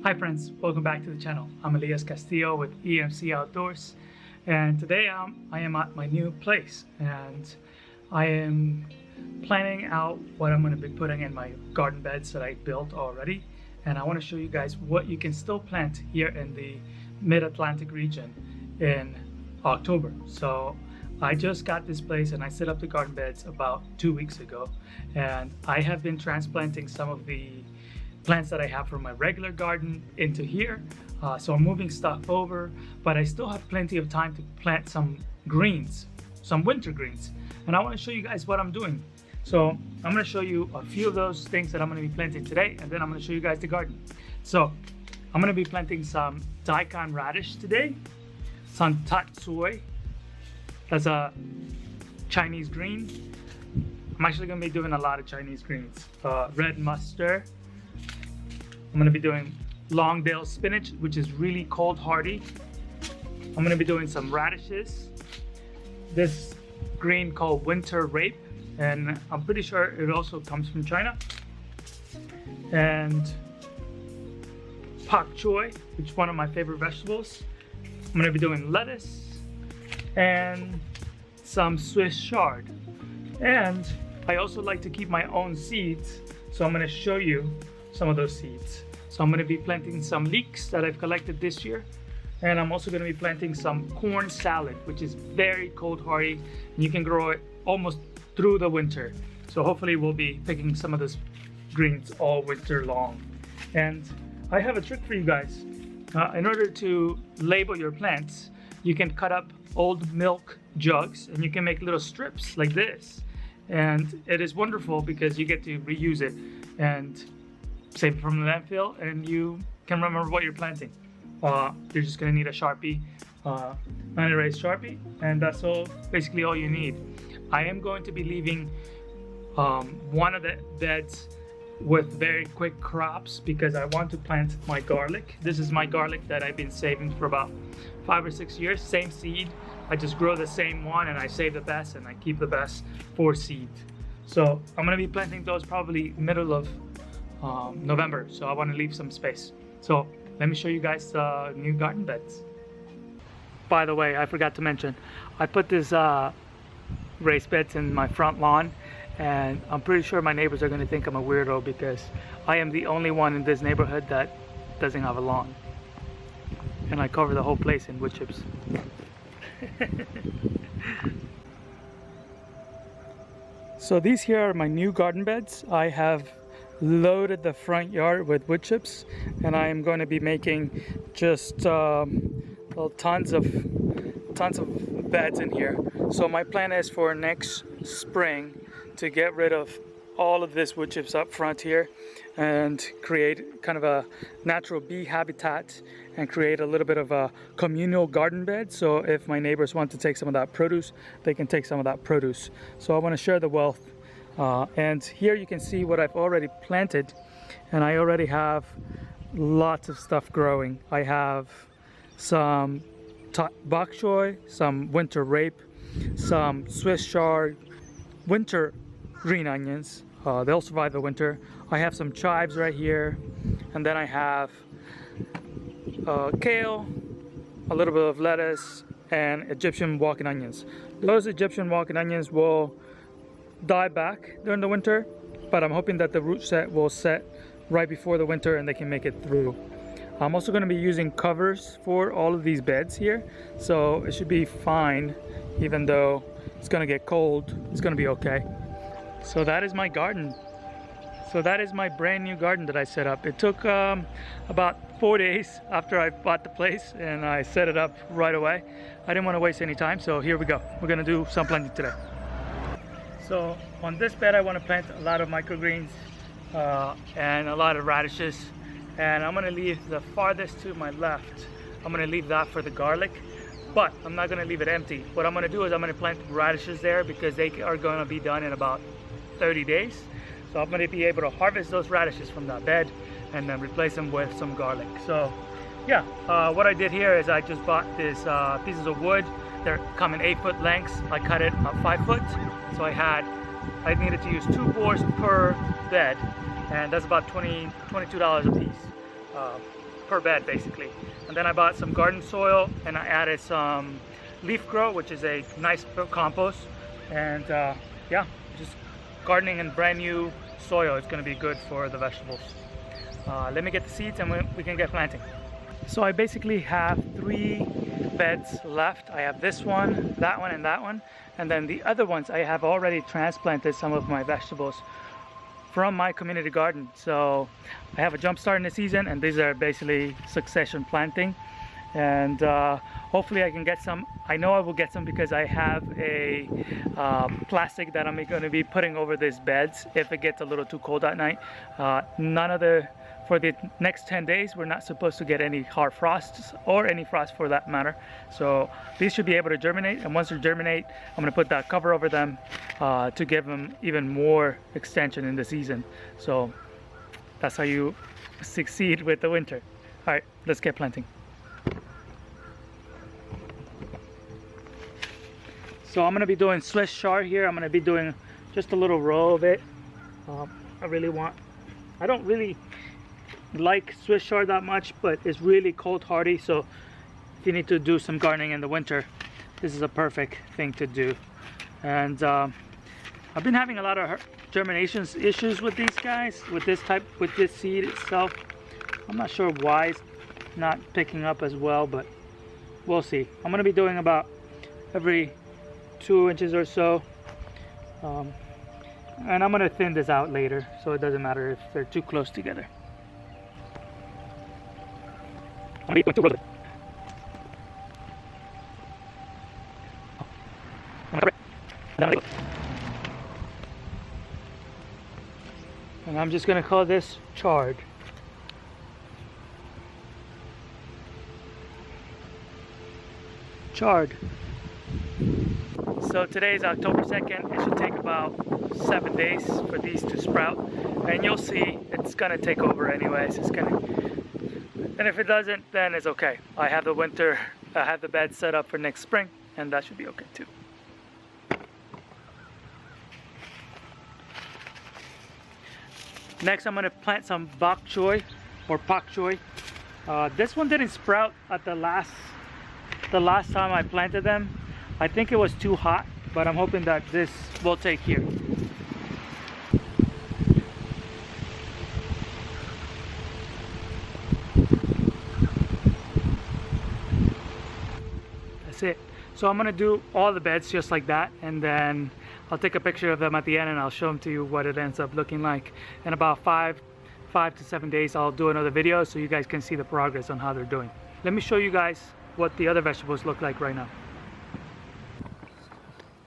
Hi friends, welcome back to the channel. I'm Elias Castillo with EMC Outdoors, and today I am at my new place and I am planning out what I'm going to be putting in my garden beds that I built already, and I want to show you guys what you can still plant here in the Mid-Atlantic region in October. So I just got this place and I set up the garden beds about 2 weeks ago, and I have been transplanting some of the plants that I have from my regular garden into here. So I'm moving stuff over, but I still have plenty of time to plant some greens, some winter greens. And I want to show you guys what I'm doing. So I'm going to show you a few of those things that I'm going to be planting today, and then I'm going to show you guys the garden. So I'm going to be planting some daikon radish today, some tatsoi, that's a Chinese green. I'm actually going to be doing a lot of Chinese greens. Red mustard. I'm going to be doing Longdale spinach, which is really cold hardy. I'm going to be doing some radishes. This green called winter rape, and I'm pretty sure it also comes from China. And pak choi, which is one of my favorite vegetables. I'm going to be doing lettuce and some Swiss chard. And I also like to keep my own seeds, so I'm going to show you some of those seeds. So I'm going to be planting some leeks that I've collected this year, and I'm also going to be planting some corn salad, which is very cold hardy and you can grow it almost through the winter. So hopefully we'll be picking some of those greens all winter long. And I have a trick for you guys. In order to label your plants, you can cut up old milk jugs and you can make little strips like this, and it is wonderful because you get to reuse it and save it from the landfill, and you can remember what you're planting. You're just gonna need a Sharpie, non-erase Sharpie, and that's basically all you need. I am going to be leaving one of the beds with very quick crops because I want to plant my garlic. This is my garlic that I've been saving for about 5 or 6 years. Same seed, I just grow the same one and I save the best and I keep the best for seed. So I'm gonna be planting those probably middle of November, so I want to leave some space. So let me show you guys the new garden beds. By the way, I forgot to mention, I put this raised beds in my front lawn, and I'm pretty sure my neighbors are going to think I'm a weirdo because I am the only one in this neighborhood that doesn't have a lawn, and I cover the whole place in wood chips. So these here are my new garden beds. I have loaded the front yard with wood chips, and I am going to be making just tons of beds in here. So my plan is for next spring to get rid of all of this wood chips up front here and create kind of a natural bee habitat and create a little bit of a communal garden bed, so if my neighbors want to take some of that produce, they can take some of that produce. So I want to share the wealth. And here you can see what I've already planted, and I already have lots of stuff growing. I have some bok choy, some winter rape, some Swiss chard, winter green onions. They'll survive the winter. I have some chives right here, and then I have kale, a little bit of lettuce, and Egyptian walking onions. Those Egyptian walking onions will die back during the winter, but I'm hoping that the root set will set right before the winter and they can make it through. I'm also going to be using covers for all of these beds here, so it should be fine. Even though it's going to get cold, it's going to be okay. So that is my garden. So that is my brand new garden that I set up. It took about 4 days after I bought the place, and I set it up right away. I didn't want to waste any time, so here we go. We're going to do some planting today. So on this bed I want to plant a lot of microgreens and a lot of radishes, and I'm going to leave the farthest to my left, I'm going to leave that for the garlic, but I'm not going to leave it empty. What I'm going to do is I'm going to plant radishes there because they are going to be done in about 30 days. So I'm going to be able to harvest those radishes from that bed and then replace them with some garlic. So yeah, what I did here is I just bought these pieces of wood. They're come in 8-foot lengths. I cut it 5 foot. So I needed to use 2 boards per bed, and that's about $22 a piece. per bed basically. And then I bought some garden soil and I added some leaf grow, which is a nice compost. And yeah, just gardening in brand new soil is going to be good for the vegetables. Let me get the seeds and we can get planting. So I basically have 3 beds left. I have this one, and that one. And then the other ones, I have already transplanted some of my vegetables from my community garden. So I have a jump start in the season, and these are basically succession planting. And hopefully I can get some. I know I will get some because I have a plastic that I'm going to be putting over these beds if it gets a little too cold at night. For the next 10 days, we're not supposed to get any hard frosts or any frost for that matter. So these should be able to germinate, and once they germinate, I'm gonna put that cover over them to give them even more extension in the season. So that's how you succeed with the winter. All right, let's get planting. So I'm gonna be doing Swiss chard here. I'm gonna be doing just a little row of it. I don't really like Swiss chard that much, but it's really cold hardy, so if you need to do some gardening in the winter, this is a perfect thing to do. And I've been having a lot of germination issues with these guys, with this seed itself. I'm not sure why it's not picking up as well, but we'll see. I'm gonna be doing about every 2 inches or so, and I'm gonna thin this out later, so it doesn't matter if they're too close together. And I'm just gonna call this chard. Chard. So today is October 2nd. It should take about 7 days for these to sprout, and you'll see it's gonna take over anyways. And if it doesn't, then it's okay. I have the bed set up for next spring, and that should be okay too. Next, I'm gonna plant some bok choy or pak choy. This one didn't sprout at the last time I planted them. I think it was too hot, but I'm hoping that this will take here. That's it. So I'm gonna do all the beds just like that, and then I'll take a picture of them at the end and I'll show them to you what it ends up looking like. In about 5 to 7 days, I'll do another video so you guys can see the progress on how they're doing. Let me show you guys what the other vegetables look like right now.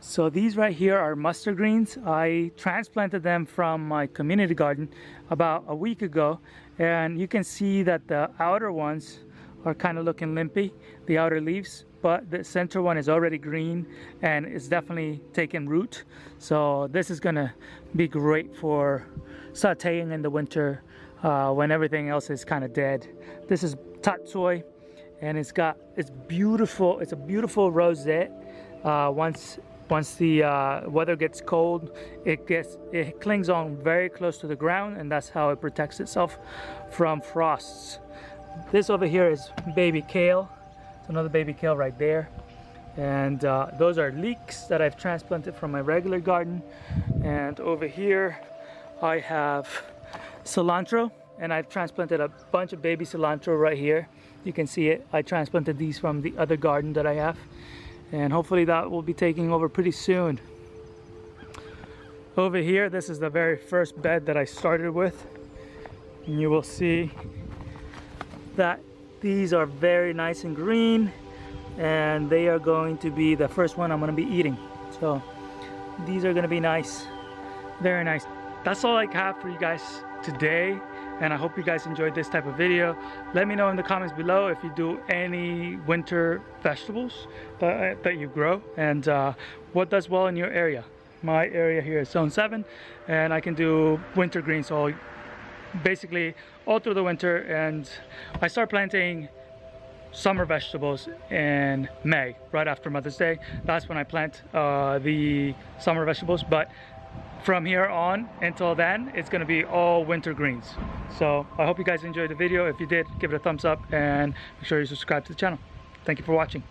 So these right here are mustard greens. I transplanted them from my community garden about a week ago, and you can see that the outer ones are kind of looking limpy, the outer leaves, but the center one is already green and it's definitely taken root. So this is gonna be great for sauteing in the winter when everything else is kind of dead. This is tatsoi, and it's beautiful. It's a beautiful rosette. Once the weather gets cold, it clings on very close to the ground, and that's how it protects itself from frosts. This over here is baby kale. It's another baby kale right there. And those are leeks that I've transplanted from my regular garden. And over here I have cilantro, and I've transplanted a bunch of baby cilantro right here. You can see it. I transplanted these from the other garden that I have, and hopefully that will be taking over pretty soon. Over here, this is the very first bed that I started with, and you will see that these are very nice and green, and they are going to be the first one I'm going to be eating. So these are going to be nice, very nice. That's all I have for you guys today, and I hope you guys enjoyed this type of video. Let me know in the comments below if you do any winter vegetables that you grow, and what does well in your area. My area here is Zone 7, and I can do winter greens all basically all through the winter, and I start planting summer vegetables in May, right after Mother's Day. That's when I plant the summer vegetables, but from here on until then, it's gonna be all winter greens. So I hope you guys enjoyed the video. If you did, give it a thumbs up and make sure you subscribe to the channel. Thank you for watching.